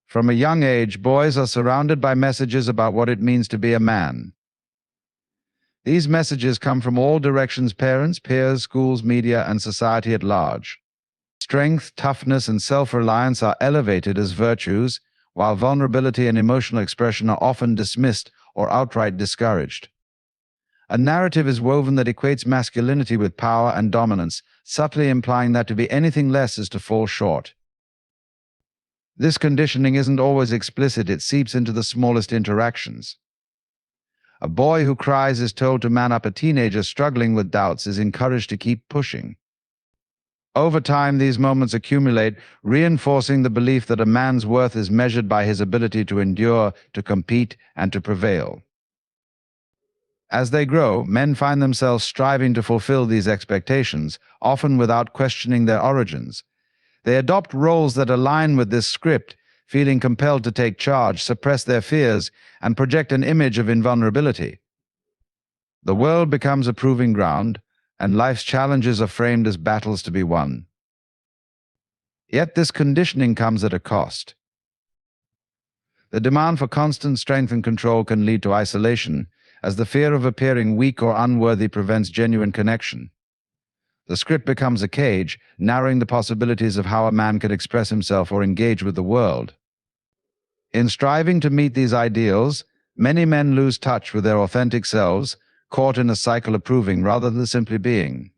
From a young age, boys are surrounded by messages about what it means to be a man. These messages come from all directions: parents, peers, schools, media, and society at large. Strength, toughness, and self-reliance are elevated as virtues, while vulnerability and emotional expression are often dismissed or outright discouraged. A narrative is woven that equates masculinity with power and dominance, subtly implying that to be anything less is to fall short. This conditioning isn't always explicit; it seeps into the smallest interactions. A boy who cries is told to man up. A teenager struggling with doubts is encouraged to keep pushing. Over time, these moments accumulate, reinforcing the belief that a man's worth is measured by his ability to endure, to compete, and to prevail. As they grow, men find themselves striving to fulfill these expectations, often without questioning their origins. They adopt roles that align with this script, feeling compelled to take charge, suppress their fears, and project an image of invulnerability. The world becomes a proving ground, and life's challenges are framed as battles to be won. Yet this conditioning comes at a cost. The demand for constant strength and control can lead to isolation, as the fear of appearing weak or unworthy prevents genuine connection. The script becomes a cage, narrowing the possibilities of how a man can express himself or engage with the world. In striving to meet these ideals, many men lose touch with their authentic selves, caught in a cycle of proving rather than simply being.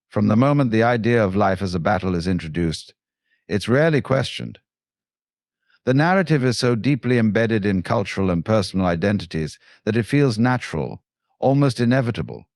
From the moment the idea of life as a battle is introduced, it's rarely questioned. The narrative is so deeply embedded in cultural and personal identities that it feels natural, almost inevitable.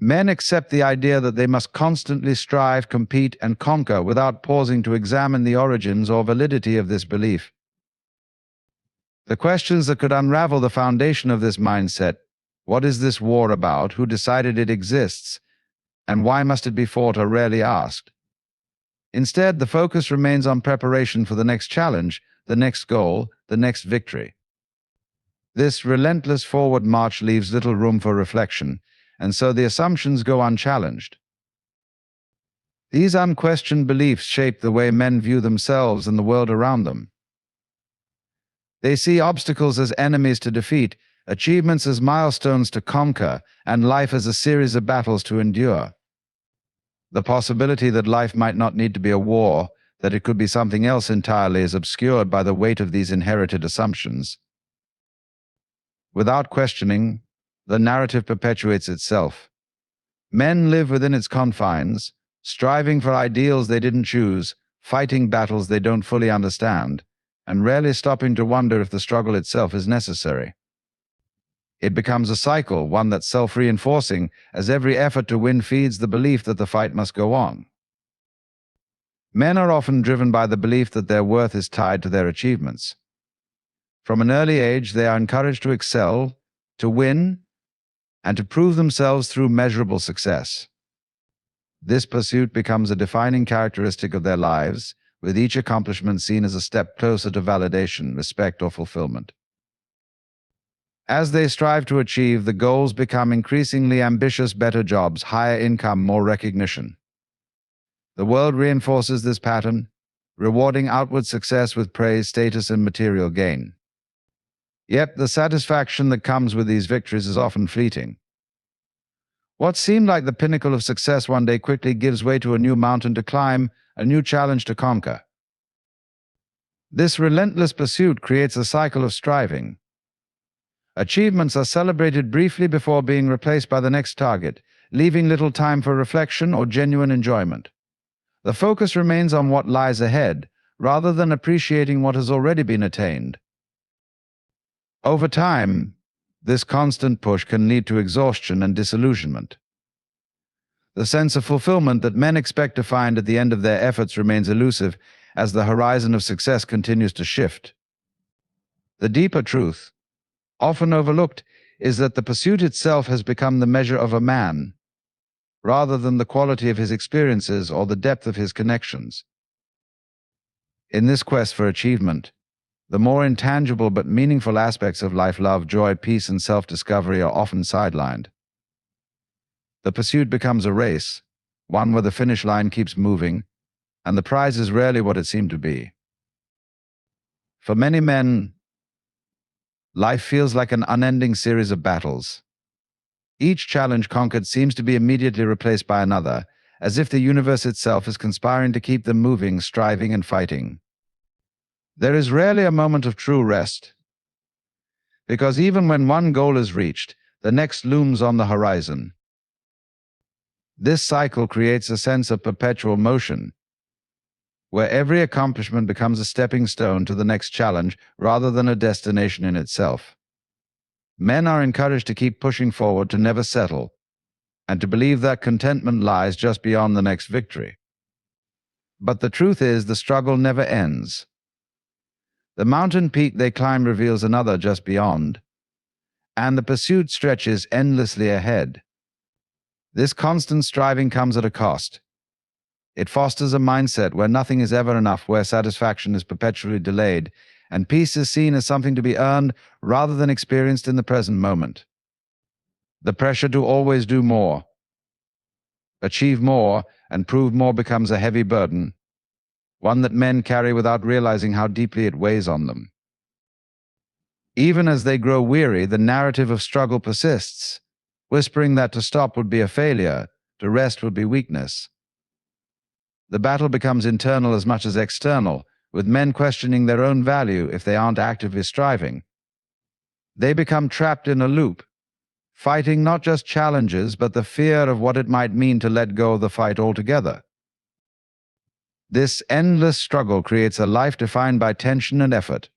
Men accept the idea that they must constantly strive, compete, and conquer without pausing to examine the origins or validity of this belief. The questions that could unravel the foundation of this mindset: what is this war about? Who decided it exists? And why must it be fought? Are rarely asked. Instead, the focus remains on preparation for the next challenge, the next goal, the next victory. This relentless forward march leaves little room for reflection, and so the assumptions go unchallenged. These unquestioned beliefs shape the way men view themselves and the world around them. They see obstacles as enemies to defeat, achievements as milestones to conquer, and life as a series of battles to endure. The possibility that life might not need to be a war, that it could be something else entirely, is obscured by the weight of these inherited assumptions. Without questioning, the narrative perpetuates itself. Men live within its confines, striving for ideals they didn't choose, fighting battles they don't fully understand, and rarely stopping to wonder if the struggle itself is necessary. It becomes a cycle, one that's self-reinforcing, as every effort to win feeds the belief that the fight must go on. Men are often driven by the belief that their worth is tied to their achievements. From an early age, they are encouraged to excel, to win, and to prove themselves through measurable success. This pursuit becomes a defining characteristic of their lives, with each accomplishment seen as a step closer to validation, respect, or fulfillment. As they strive to achieve, the goals become increasingly ambitious: better jobs, higher income, more recognition. The world reinforces this pattern, rewarding outward success with praise, status, and material gain. Yet the satisfaction that comes with these victories is often fleeting. What seemed like the pinnacle of success one day quickly gives way to a new mountain to climb, a new challenge to conquer. This relentless pursuit creates a cycle of striving. Achievements are celebrated briefly before being replaced by the next target, leaving little time for reflection or genuine enjoyment. The focus remains on what lies ahead, rather than appreciating what has already been attained. Over time, this constant push can lead to exhaustion and disillusionment. The sense of fulfillment that men expect to find at the end of their efforts remains elusive as the horizon of success continues to shift. The deeper truth, often overlooked, is that the pursuit itself has become the measure of a man, rather than the quality of his experiences or the depth of his connections. In this quest for achievement, the more intangible but meaningful aspects of life, love, joy, peace, and self-discovery, are often sidelined. The pursuit becomes a race, one where the finish line keeps moving, and the prize is rarely what it seemed to be. For many men, life feels like an unending series of battles. Each challenge conquered seems to be immediately replaced by another, as if the universe itself is conspiring to keep them moving, striving, and fighting. There is rarely a moment of true rest, because even when one goal is reached, the next looms on the horizon. This cycle creates a sense of perpetual motion, where every accomplishment becomes a stepping stone to the next challenge rather than a destination in itself. Men are encouraged to keep pushing forward, to never settle, and to believe that contentment lies just beyond the next victory. But the truth is, the struggle never ends. The mountain peak they climb reveals another just beyond, and the pursuit stretches endlessly ahead. This constant striving comes at a cost. It fosters a mindset where nothing is ever enough, where satisfaction is perpetually delayed, and peace is seen as something to be earned rather than experienced in the present moment. The pressure to always do more, achieve more, and prove more becomes a heavy burden, one that men carry without realizing how deeply it weighs on them. Even as they grow weary, the narrative of struggle persists, whispering that to stop would be a failure, to rest would be weakness. The battle becomes internal as much as external, with men questioning their own value if they aren't actively striving. They become trapped in a loop, fighting not just challenges, but the fear of what it might mean to let go of the fight altogether. This endless struggle creates a life defined by tension and effort,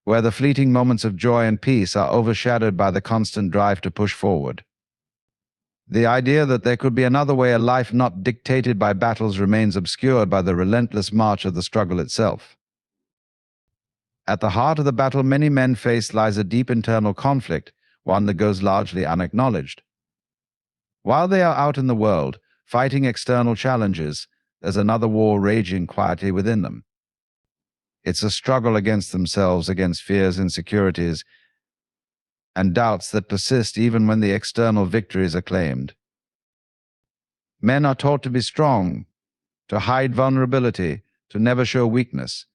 where the fleeting moments of joy and peace are overshadowed by the constant drive to push forward. The idea that there could be another way, a life not dictated by battles, remains obscured by the relentless march of the struggle itself. At the heart of the battle many men face lies a deep internal conflict, one that goes largely unacknowledged. While they are out in the world, fighting external challenges, there's another war raging quietly within them. It's a struggle against themselves, against fears, insecurities, and doubts that persist even when the external victories are claimed. Men are taught to be strong, to hide vulnerability, to never show weakness.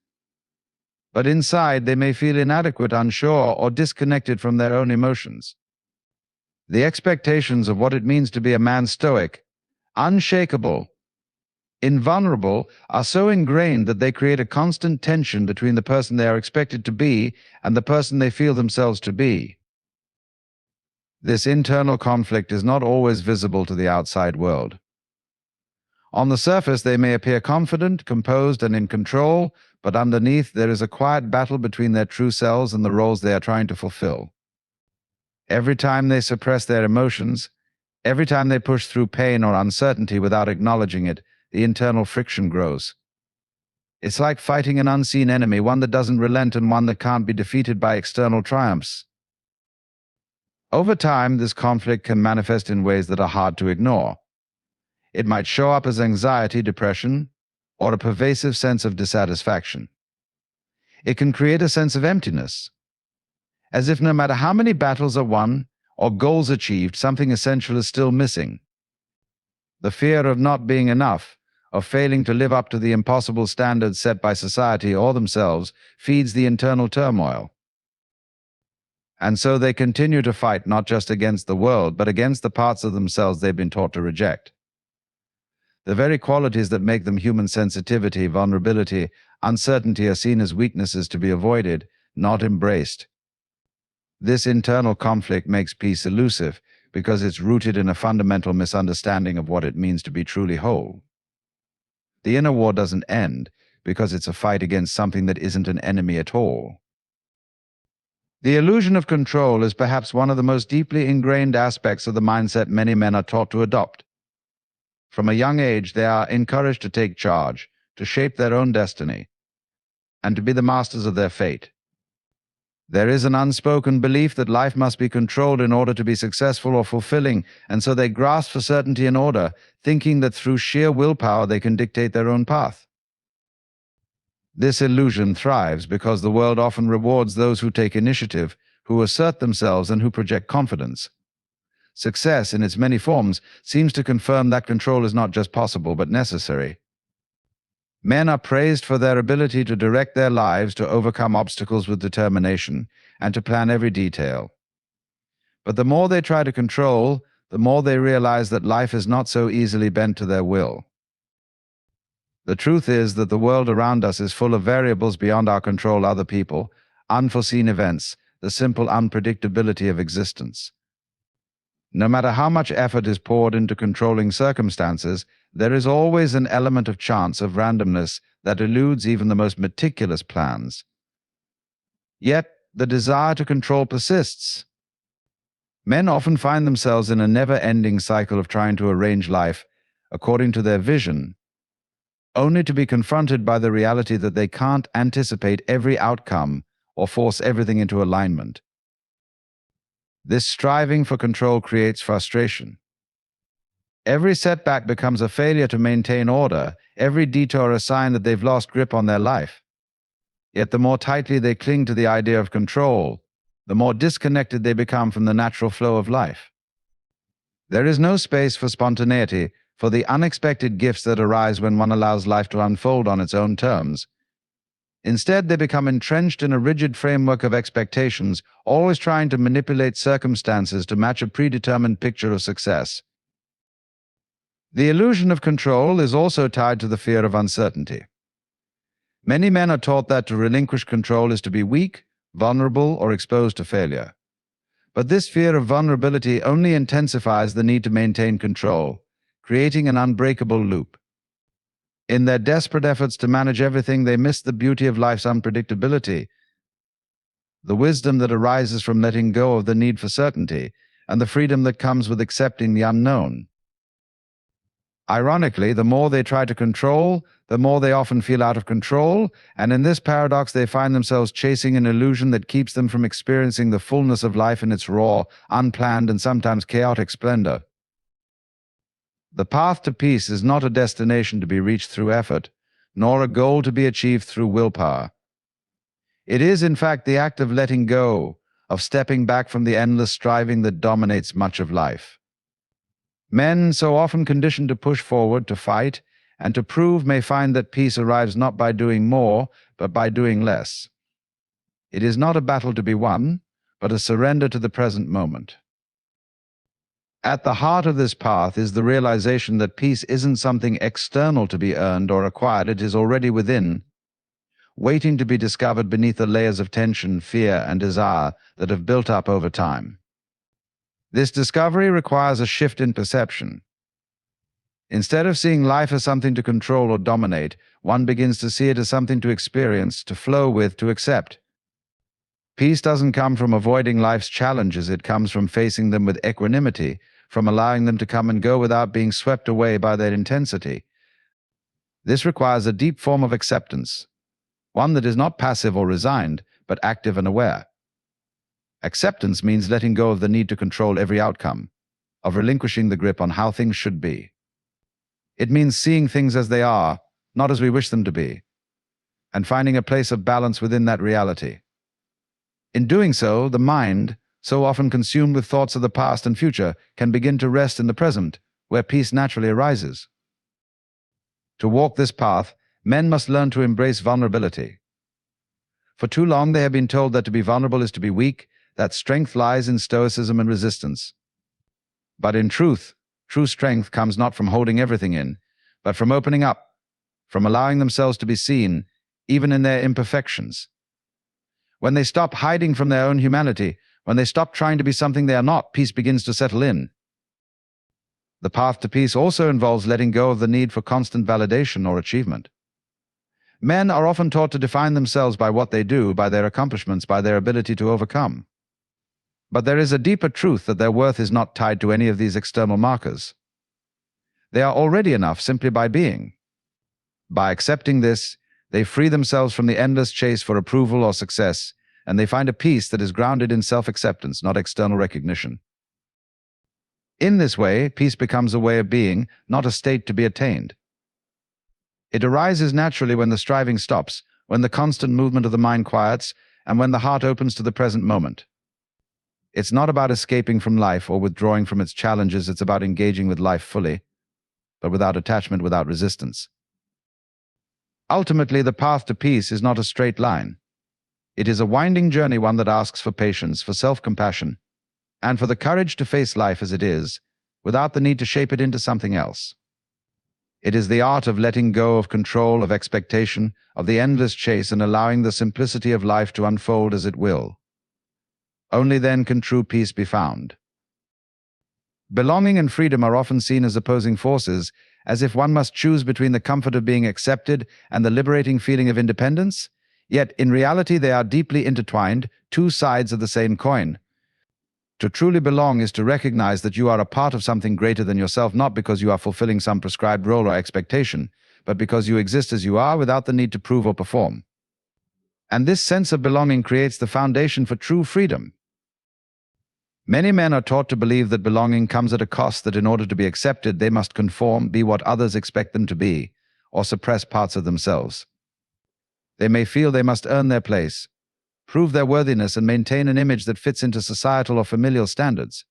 But inside, they may feel inadequate, unsure, or disconnected from their own emotions. The expectations of what it means to be a man, stoic, unshakable, invulnerable, are so ingrained that they create a constant tension between the person they are expected to be and the person they feel themselves to be. This internal conflict is not always visible to the outside world. On the surface, they may appear confident, composed, and in control, but underneath there is a quiet battle between their true selves and the roles they are trying to fulfill. Every time they suppress their emotions, every time they push through pain or uncertainty without acknowledging it, the internal friction grows. It's like fighting an unseen enemy, one that doesn't relent and one that can't be defeated by external triumphs. Over time, this conflict can manifest in ways that are hard to ignore. It might show up as anxiety, depression, or a pervasive sense of dissatisfaction. It can create a sense of emptiness, as if no matter how many battles are won or goals achieved, something essential is still missing. The fear of not being enough, of failing to live up to the impossible standards set by society or themselves, feeds the internal turmoil. And so they continue to fight not just against the world, but against the parts of themselves they've been taught to reject. The very qualities that make them human: sensitivity, vulnerability, uncertainty, are seen as weaknesses to be avoided, not embraced. This internal conflict makes peace elusive because it's rooted in a fundamental misunderstanding of what it means to be truly whole. The inner war doesn't end because it's a fight against something that isn't an enemy at all. The illusion of control is perhaps one of the most deeply ingrained aspects of the mindset many men are taught to adopt. From a young age, they are encouraged to take charge, to shape their own destiny, and to be the masters of their fate. There is an unspoken belief that life must be controlled in order to be successful or fulfilling, and so they grasp for certainty and order, thinking that through sheer willpower they can dictate their own path. This illusion thrives because the world often rewards those who take initiative, who assert themselves, and who project confidence. Success, in its many forms, seems to confirm that control is not just possible but necessary. Men are praised for their ability to direct their lives, to overcome obstacles with determination, and to plan every detail. But the more they try to control, the more they realize that life is not so easily bent to their will. The truth is that the world around us is full of variables beyond our control: other people, unforeseen events, the simple unpredictability of existence. No matter how much effort is poured into controlling circumstances, there is always an element of chance, of randomness, that eludes even the most meticulous plans. Yet, the desire to control persists. Men often find themselves in a never-ending cycle of trying to arrange life according to their vision, only to be confronted by the reality that they can't anticipate every outcome or force everything into alignment. This striving for control creates frustration. Every setback becomes a failure to maintain order, every detour a sign that they've lost grip on their life. Yet the more tightly they cling to the idea of control, the more disconnected they become from the natural flow of life. There is no space for spontaneity, for the unexpected gifts that arise when one allows life to unfold on its own terms. Instead, they become entrenched in a rigid framework of expectations, always trying to manipulate circumstances to match a predetermined picture of success. The illusion of control is also tied to the fear of uncertainty. Many men are taught that to relinquish control is to be weak, vulnerable, or exposed to failure. But this fear of vulnerability only intensifies the need to maintain control, creating an unbreakable loop. In their desperate efforts to manage everything, they miss the beauty of life's unpredictability, the wisdom that arises from letting go of the need for certainty, and the freedom that comes with accepting the unknown. Ironically, the more they try to control, the more they often feel out of control, and in this paradox they find themselves chasing an illusion that keeps them from experiencing the fullness of life in its raw, unplanned, and sometimes chaotic splendor. The path to peace is not a destination to be reached through effort, nor a goal to be achieved through willpower. It is, in fact, the act of letting go, of stepping back from the endless striving that dominates much of life. Men, so often conditioned to push forward, to fight, and to prove, may find that peace arrives not by doing more, but by doing less. It is not a battle to be won, but a surrender to the present moment. At the heart of this path is the realization that peace isn't something external to be earned or acquired. It is already within, waiting to be discovered beneath the layers of tension, fear, and desire that have built up over time. This discovery requires a shift in perception. Instead of seeing life as something to control or dominate, one begins to see it as something to experience, to flow with, to accept. Peace doesn't come from avoiding life's challenges. It comes from facing them with equanimity, from allowing them to come and go without being swept away by their intensity. This requires a deep form of acceptance, one that is not passive or resigned, but active and aware. Acceptance means letting go of the need to control every outcome, of relinquishing the grip on how things should be. It means seeing things as they are, not as we wish them to be, and finding a place of balance within that reality. In doing so, the mind, so often consumed with thoughts of the past and future, can begin to rest in the present, where peace naturally arises. To walk this path, men must learn to embrace vulnerability. For too long they have been told that to be vulnerable is to be weak, that strength lies in stoicism and resistance. But in truth, true strength comes not from holding everything in, but from opening up, from allowing themselves to be seen, even in their imperfections. When they stop hiding from their own humanity, when they stop trying to be something they are not, peace begins to settle in. The path to peace also involves letting go of the need for constant validation or achievement. Men are often taught to define themselves by what they do, by their accomplishments, by their ability to overcome. But there is a deeper truth that their worth is not tied to any of these external markers. They are already enough simply by being. By accepting this, they free themselves from the endless chase for approval or success, and they find a peace that is grounded in self-acceptance, not external recognition. In this way, peace becomes a way of being, not a state to be attained. It arises naturally when the striving stops, when the constant movement of the mind quiets, and when the heart opens to the present moment. It's not about escaping from life or withdrawing from its challenges. It's about engaging with life fully, but without attachment, without resistance. Ultimately, the path to peace is not a straight line. It is a winding journey, one that asks for patience, for self-compassion, and for the courage to face life as it is, without the need to shape it into something else. It is the art of letting go of control, of expectation, of the endless chase, and allowing the simplicity of life to unfold as it will. Only then can true peace be found. Belonging and freedom are often seen as opposing forces, as if one must choose between the comfort of being accepted and the liberating feeling of independence. Yet, in reality, they are deeply intertwined, two sides of the same coin. To truly belong is to recognize that you are a part of something greater than yourself, not because you are fulfilling some prescribed role or expectation, but because you exist as you are without the need to prove or perform. And this sense of belonging creates the foundation for true freedom. Many men are taught to believe that belonging comes at a cost, that in order to be accepted, they must conform, be what others expect them to be, or suppress parts of themselves. They may feel they must earn their place, prove their worthiness, and maintain an image that fits into societal or familial standards.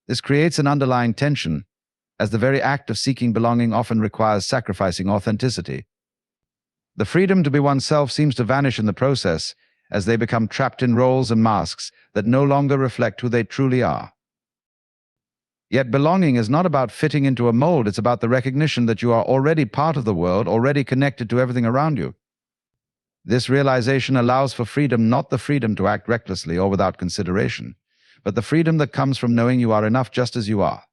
This creates an underlying tension, as the very act of seeking belonging often requires sacrificing authenticity. The freedom to be oneself seems to vanish in the process, as they become trapped in roles and masks that no longer reflect who they truly are. Yet belonging is not about fitting into a mold, it's about the recognition that you are already part of the world, already connected to everything around you. This realization allows for freedom, not the freedom to act recklessly or without consideration, but the freedom that comes from knowing you are enough just as you are.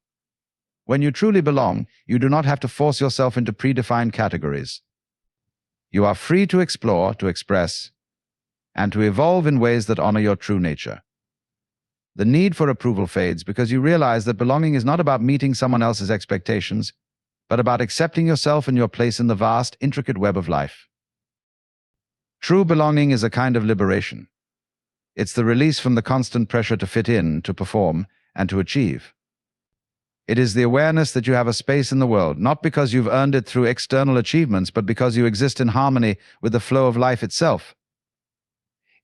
When you truly belong, you do not have to force yourself into predefined categories. You are free to explore, to express, and to evolve in ways that honor your true nature. The need for approval fades because you realize that belonging is not about meeting someone else's expectations, but about accepting yourself and your place in the vast, intricate web of life. True belonging is a kind of liberation. It's the release from the constant pressure to fit in, to perform, and to achieve. It is the awareness that you have a space in the world, not because you've earned it through external achievements, but because you exist in harmony with the flow of life itself.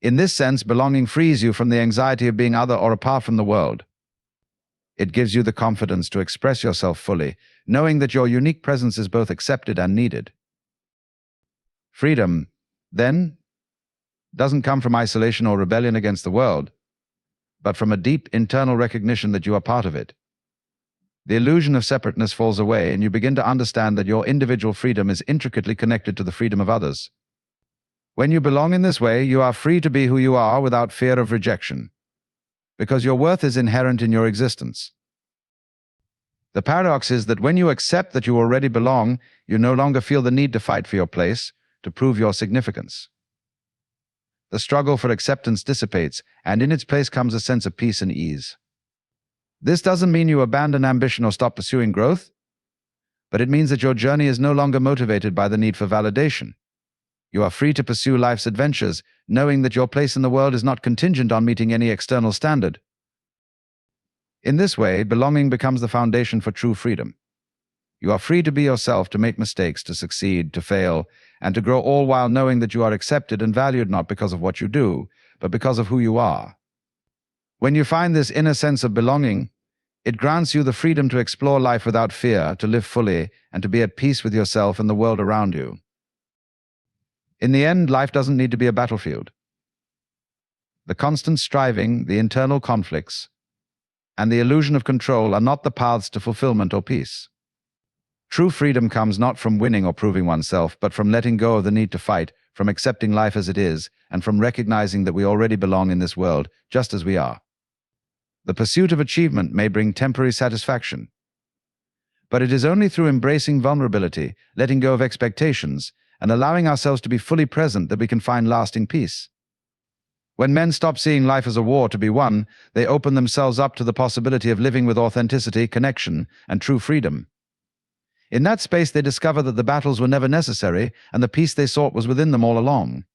In this sense, belonging frees you from the anxiety of being other or apart from the world. It gives you the confidence to express yourself fully, knowing that your unique presence is both accepted and needed. Freedom, then, doesn't come from isolation or rebellion against the world, but from a deep internal recognition that you are part of it. The illusion of separateness falls away, and you begin to understand that your individual freedom is intricately connected to the freedom of others. When you belong in this way, you are free to be who you are without fear of rejection, because your worth is inherent in your existence. The paradox is that when you accept that you already belong, you no longer feel the need to fight for your place, to prove your significance. The struggle for acceptance dissipates, and in its place comes a sense of peace and ease. This doesn't mean you abandon ambition or stop pursuing growth, but it means that your journey is no longer motivated by the need for validation. You are free to pursue life's adventures, knowing that your place in the world is not contingent on meeting any external standard. In this way, belonging becomes the foundation for true freedom. You are free to be yourself, to make mistakes, to succeed, to fail, and to grow, all while knowing that you are accepted and valued not because of what you do, but because of who you are. When you find this inner sense of belonging, it grants you the freedom to explore life without fear, to live fully, and to be at peace with yourself and the world around you. In the end, life doesn't need to be a battlefield. The constant striving, the internal conflicts, and the illusion of control are not the paths to fulfillment or peace. True freedom comes not from winning or proving oneself, but from letting go of the need to fight, from accepting life as it is, and from recognizing that we already belong in this world, just as we are. The pursuit of achievement may bring temporary satisfaction, but it is only through embracing vulnerability, letting go of expectations, and allowing ourselves to be fully present that we can find lasting peace. When men stop seeing life as a war to be won, they open themselves up to the possibility of living with authenticity, connection, and true freedom. In that space, they discover that the battles were never necessary, and the peace they sought was within them all along.